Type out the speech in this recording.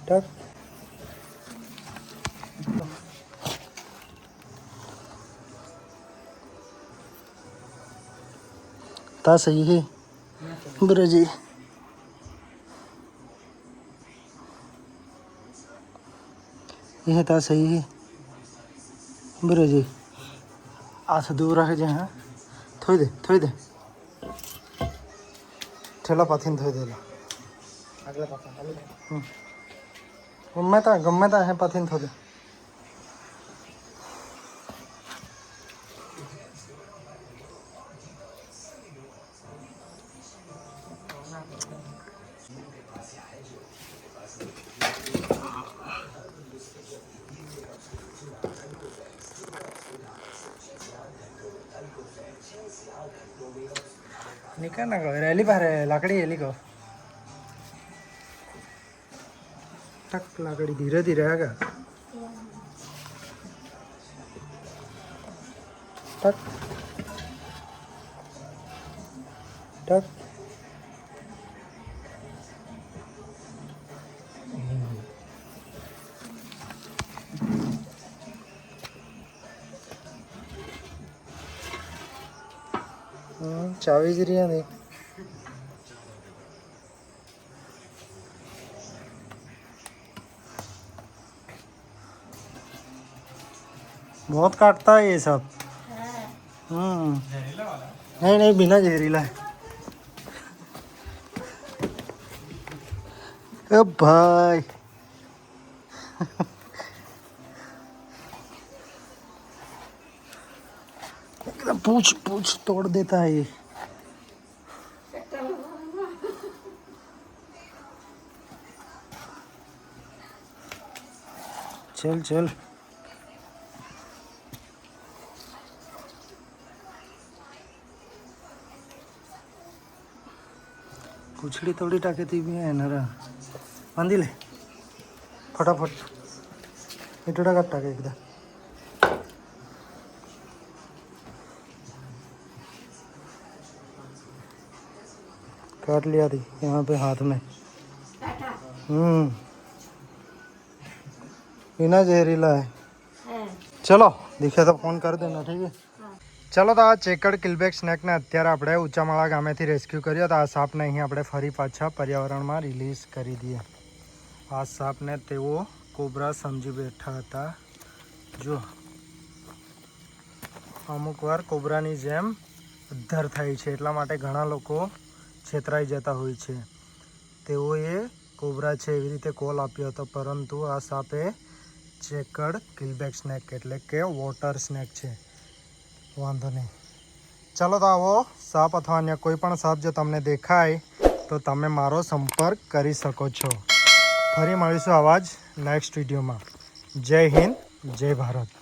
टक ता सही है बरं जी. ये ता सही है बरं जी. असं दूर राखायचे. हां थोडी दे ठेला पाथीन थोडी देला गम्मे ता है पाथीन थोडी. निका ना गो रैली बाहेर लाकडी येली गो. टक लाकडी धीरे धीरे आहे का. टक टक चावी जरी है. बहुत काटता है ये सब. नहीं बिना जहरीला है. अब भाई एकदम पूछ तोड़ देता है ये. चल पूछड़ी तोड़ी टाके ती भी है ना बांधी ले फटाफट. इटोडा काट टाके एकदा. काट लिया थी यहाँ पे हाथ में. बिना जहरीला है. चलो दिखे तो फोन कर देना. ठीक है. चलो तो आ चेकड़ किलबेक स्नेक ने अत्यारे આપણે ઊંચામાળા ગામેથી રેસ્ક્યુ કર્યો. તો આ સાપને અહીં આપણે ફરી પાછા પર્યાવરણમાં રિલીઝ કરી દઈએ. આ સાપને તેઓ કોબ્રા સમજી બેઠા હતા. જો અમુક વાર કોબ્રાની જેમ અદ્ધર થાય છે એટલા માટે ઘણા લોકો છેતરાઈ જતા હોય છે. તેઓએ કોબ્રા છે એવી રીતે કોલ આપ્યો હતો, પરંતુ આ સાપે ચેકડ કિલબેક સ્નેક એટલે કે વોટર સ્નેક છે. વાંધો નહીં. ચાલો તો આવો સાપ અથવા અન્ય કોઈ પણ સાપ જો તમને દેખાય તો તમે મારો સંપર્ક કરી શકો છો. ફરી મળીશું આવા જ નેક્સ્ટ વિડીયોમાં. જય હિન્દ, જય ભારત.